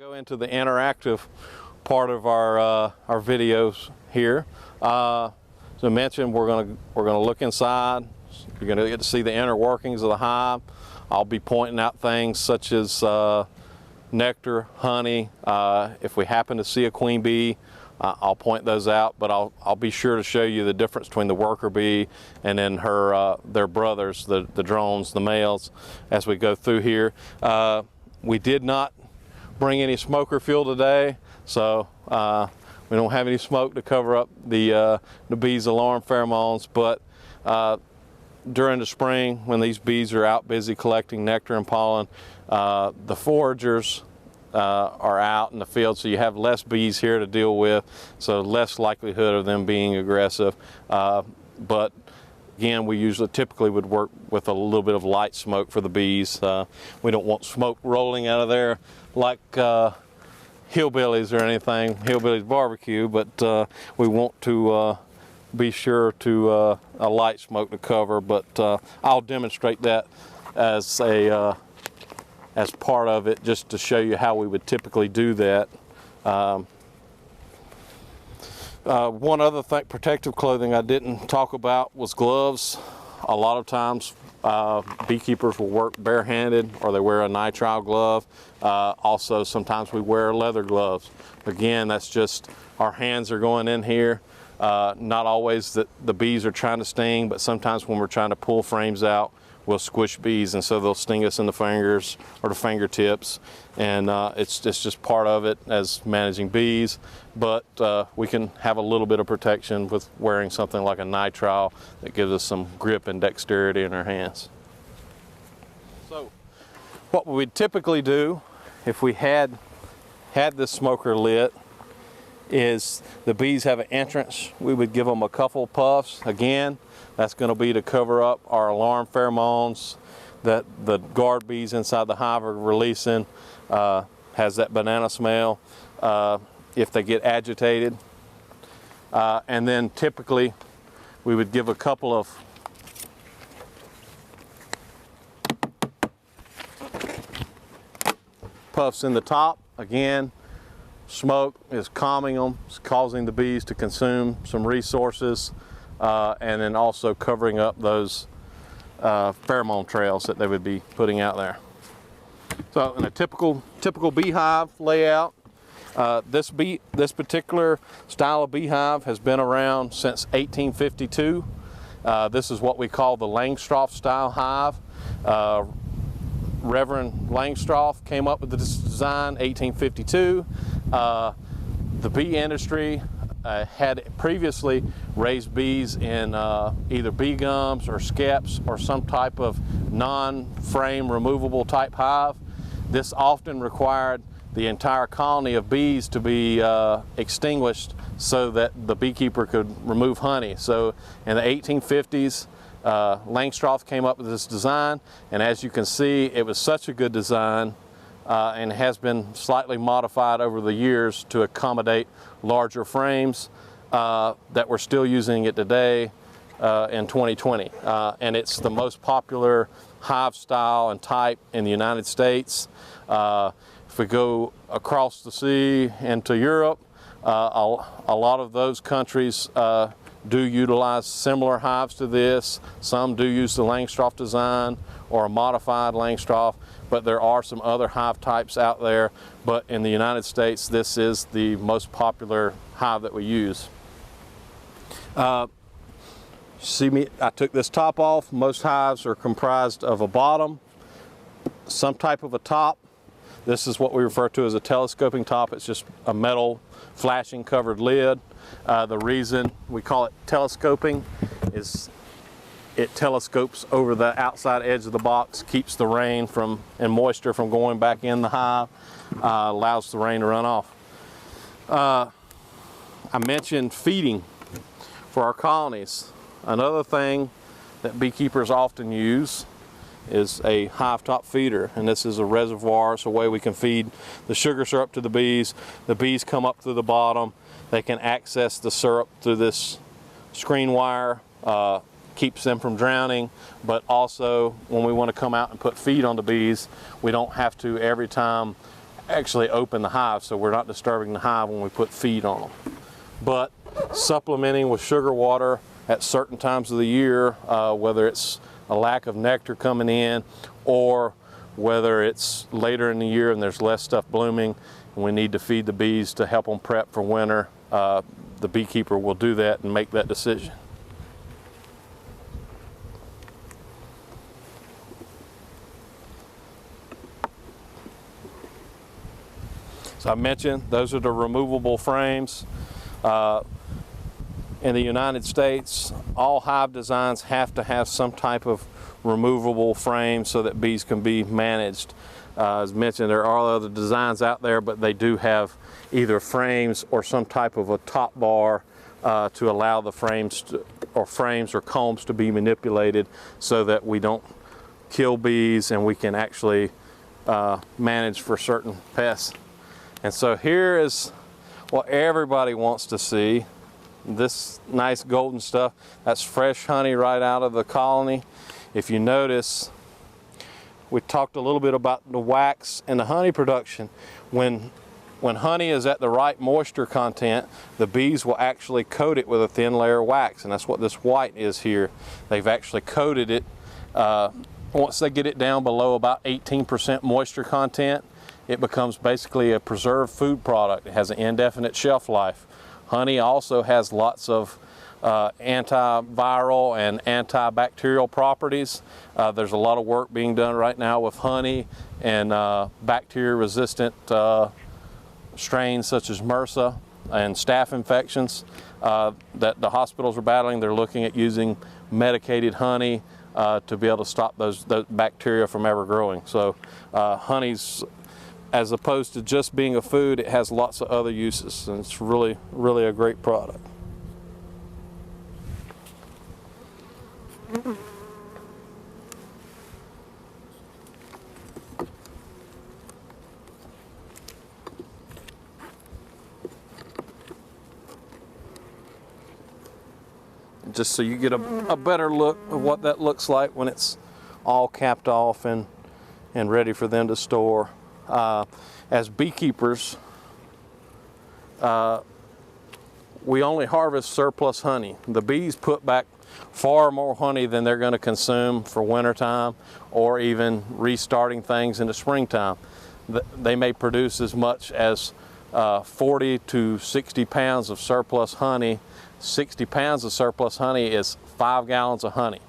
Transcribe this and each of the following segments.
Go into the interactive part of our videos here. As I mentioned, we're gonna look inside. You're gonna get to see the inner workings of the hive. I'll be pointing out things such as nectar, honey. If we happen to see a queen bee, I'll point those out, but I'll be sure to show you the difference between the worker bee and then their brothers, the drones, the males, as we go through here. We did not bring any smoker fuel today, so we don't have any smoke to cover up the bees' alarm pheromones, but during the spring, when these bees are out busy collecting nectar and pollen, the foragers are out in the field, so you have less bees here to deal with, so less likelihood of them being aggressive. But again, we typically would work with a little bit of light smoke for the bees. We don't want smoke rolling out of there like hillbillies or anything, hillbillies barbecue, but we want to be sure to a light smoke to cover. But I'll demonstrate that as part of it, just to show you how we would typically do that. One other thing, protective clothing I didn't talk about was gloves. A lot of times beekeepers will work barehanded, or they wear a nitrile glove. Also, sometimes we wear leather gloves. Again, that's just our hands are going in here. Not always that the bees are trying to sting, but sometimes when we're trying to pull frames out, we'll squish bees, and so they'll sting us in the fingers or the fingertips, and it's just part of it as managing bees. But we can have a little bit of protection with wearing something like a nitrile that gives us some grip and dexterity in our hands. So what we would typically do if we had this smoker lit is the bees have an entrance. We would give them a couple puffs. Again, that's going to be to cover up our alarm pheromones that the guard bees inside the hive are releasing. Has that banana smell if they get agitated. And then typically we would give a couple of puffs in the top. Again, smoke is calming them, it's causing the bees to consume some resources, and then also covering up those pheromone trails that they would be putting out there. So in a typical beehive layout, this particular style of beehive has been around since 1852. This is what we call the Langstroth style hive. Reverend Langstroth came up with this design 1852. The bee industry had previously raised bees in either bee gums or skeps or some type of non-frame removable type hive. This often required the entire colony of bees to be extinguished so that the beekeeper could remove honey. So in the 1850s, Langstroth came up with this design, and as you can see, it was such a good design and has been slightly modified over the years to accommodate larger frames, that we're still using it today in 2020. And it's the most popular hive style and type in the United States. If we go across the sea into Europe, a lot of those countries do utilize similar hives to this. Some do use the Langstroth design or a modified Langstroth, but there are some other hive types out there. But in the United States, this is the most popular hive that we use. See me, I took this top off. Most hives are comprised of a bottom, some type of a top. This is what we refer to as a telescoping top. It's just a metal flashing covered lid. The reason we call it telescoping is it telescopes over the outside edge of the box, keeps the rain and moisture from going back in the hive, allows the rain to run off. I mentioned feeding for our colonies. Another thing that beekeepers often use is a hive top feeder, and this is a reservoir. It's a way we can feed the sugar syrup to the bees. The bees come up through the bottom. They can access the syrup through this screen wire, keeps them from drowning, but also when we want to come out and put feed on the bees, we don't have to every time actually open the hive, so we're not disturbing the hive when we put feed on them. But supplementing with sugar water at certain times of the year, whether it's a lack of nectar coming in or whether it's later in the year and there's less stuff blooming and we need to feed the bees to help them prep for winter, the beekeeper will do that and make that decision. So I mentioned those are the removable frames. In the United States, all hive designs have to have some type of removable frame so that bees can be managed. As mentioned, there are other designs out there, but they do have either frames or some type of a top bar to allow the frames or combs to be manipulated so that we don't kill bees and we can actually manage for certain pests. And so here is what everybody wants to see. This nice golden stuff, that's fresh honey right out of the colony. If you notice, we talked a little bit about the wax and the honey production. When honey is at the right moisture content, the bees will actually coat it with a thin layer of wax, and that's what this white is here. They've actually coated it. Once they get it down below about 18% moisture content, it becomes basically a preserved food product. It has an indefinite shelf life. Honey also has lots of antiviral and antibacterial properties. There's a lot of work being done right now with honey and bacteria-resistant strains such as MRSA and staph infections that the hospitals are battling. They're looking at using medicated honey to be able to stop those bacteria from ever growing. So honey's, as opposed to just being a food, it has lots of other uses, and it's really, really a great product. Just so you get a better look of what that looks like when it's all capped off and ready for them to store. As beekeepers, we only harvest surplus honey. The bees put back far more honey than they're going to consume for wintertime or even restarting things in the springtime. They may produce as much as 40 to 60 pounds of surplus honey. 60 pounds of surplus honey is 5 gallons of honey.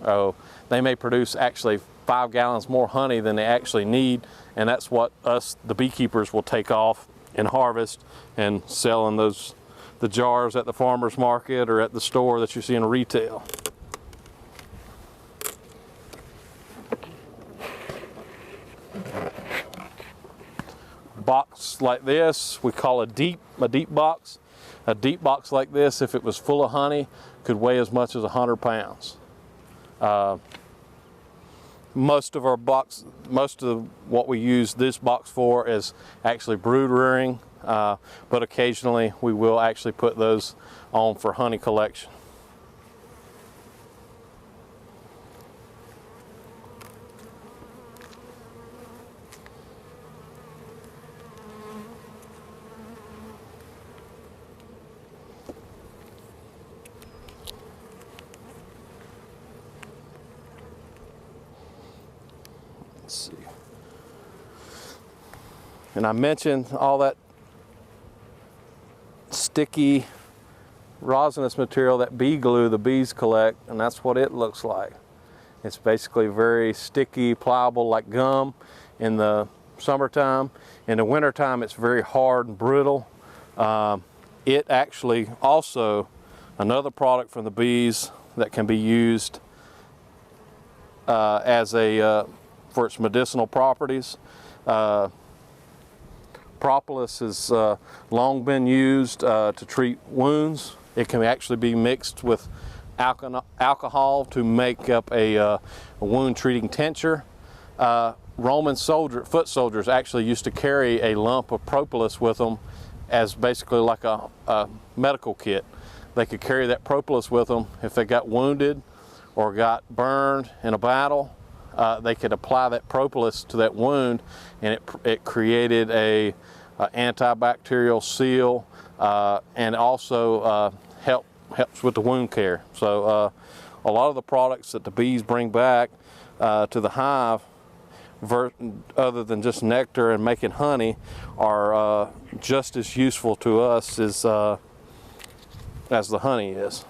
So they may produce actually 5 gallons more honey than they actually need, and that's what us, the beekeepers, will take off and harvest and sell in the jars at the farmer's market or at the store that you see in retail. Box like this, we call a deep box. A deep box like this, if it was full of honey, could weigh as much as 100 pounds. Most of what we use this box for is actually brood rearing, but occasionally we will actually put those on for honey collection. Let's see. And I mentioned all that sticky rosinous material, that bee glue the bees collect, and that's what it looks like. It's basically very sticky, pliable like gum in the summertime. In the wintertime, it's very hard and brittle. It actually also, another product from the bees that can be used for its medicinal properties. Propolis has long been used to treat wounds. It can actually be mixed with alcohol to make up a wound treating tincture. Roman foot soldiers actually used to carry a lump of propolis with them as basically like a medical kit. They could carry that propolis with them if they got wounded or got burned in a battle. they could apply that propolis to that wound, and it created a antibacterial seal, and also helps with the wound care. So a lot of the products that the bees bring back to the hive, other than just nectar and making honey, are just as useful to us as the honey is.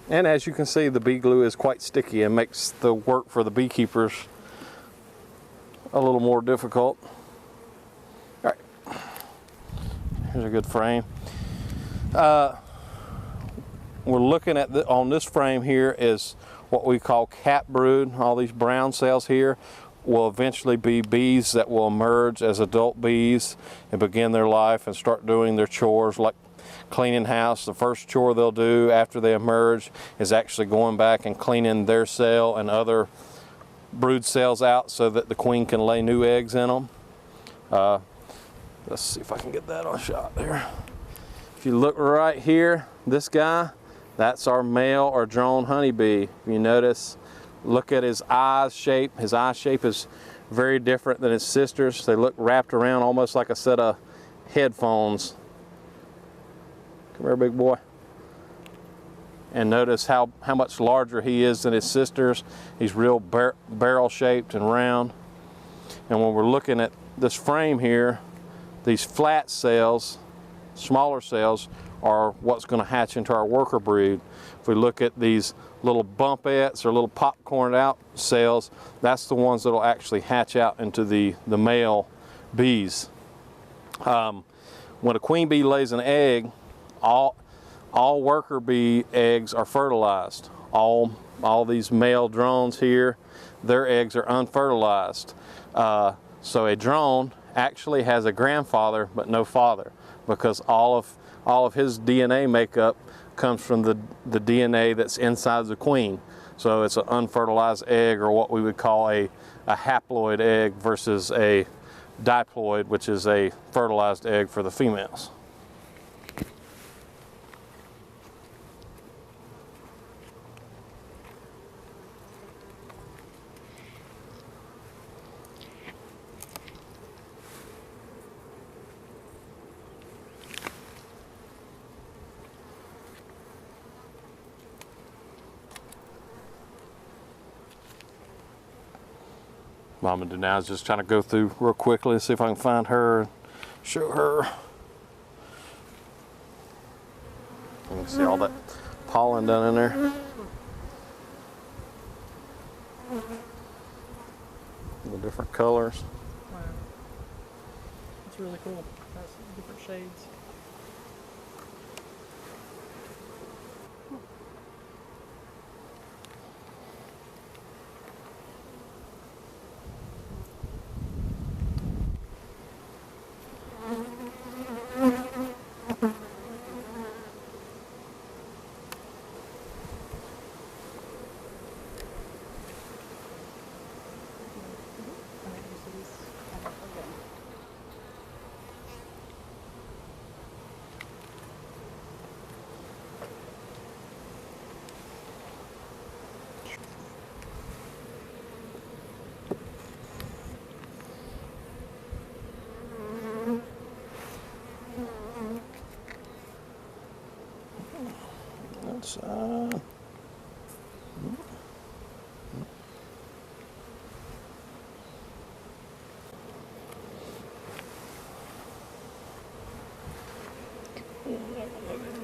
And as you can see, the bee glue is quite sticky and makes the work for the beekeepers a little more difficult. All right, here's a good frame. We're looking at on this frame here is what we call cat brood. All these brown cells here will eventually be bees that will emerge as adult bees and begin their life and start doing their chores, like cleaning house. The first chore they'll do after they emerge is actually going back and cleaning their cell and other brood cells out so that the queen can lay new eggs in them. Let's see if I can get that on shot there. If you look right here, this guy, that's our male or drone honeybee. If you notice, look at his eyes shape. His eye shape is very different than his sisters. They look wrapped around almost like a set of headphones. Come here, big boy. And notice how much larger he is than his sisters. He's real barrel shaped and round. And when we're looking at this frame here, these flat cells, smaller cells, are what's going to hatch into our worker brood. If we look at these little bumpettes or little popcorned out cells, that's the ones that will actually hatch out into the male bees. When a queen bee lays an egg, all worker bee eggs are fertilized. All these male drones here, their eggs are unfertilized. So a drone actually has a grandfather but no father, because all of his DNA makeup comes from the DNA that's inside the queen. So it's an unfertilized egg, or what we would call a haploid egg, versus a diploid, which is a fertilized egg for the females. What I'm going to do now is just trying to go through real quickly and see if I can find her and show her. You can see all that pollen down in there. The different colors. Wow. That's really cool. That's different shades.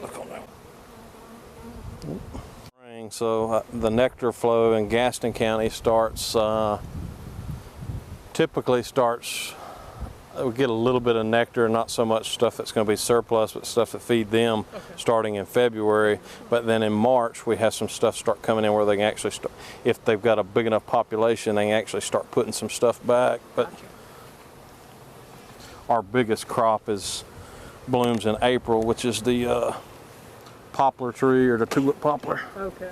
Look on that. So the nectar flow in Gaston County typically starts. We get a little bit of nectar, not so much stuff that's going to be surplus, but stuff that feed them starting in February. But then in March, we have some stuff start coming in where they can actually, if they've got a big enough population, they can actually start putting some stuff back. But our biggest crop blooms in April, which is the poplar tree or the tulip poplar. Okay.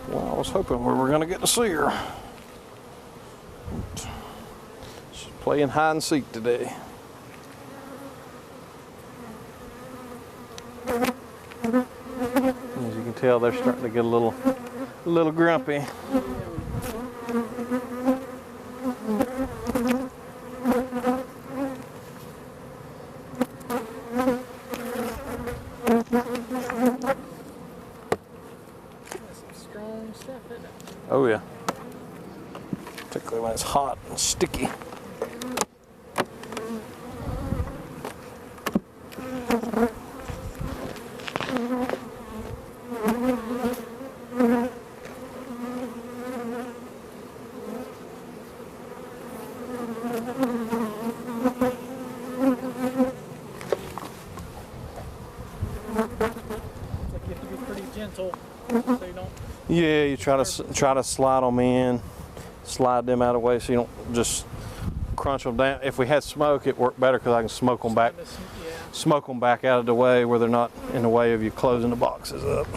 Well, I was hoping we were going to get to see her. She's playing hide and seek today. As you can tell, they're starting to get a little grumpy. Strong stuff, isn't it? Oh yeah. Particularly when it's hot and sticky. Like you have to be pretty gentle so you don't. Yeah, you try to slide them in, slide them out of the way so you don't just crunch them down. If we had smoke, it worked better because I can smoke them back, Yeah. smoke them back out of the way where they're not in the way of you closing the boxes up.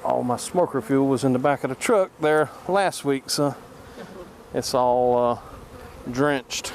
All my smoker fuel was in the back of the truck there last week, so it's all drenched.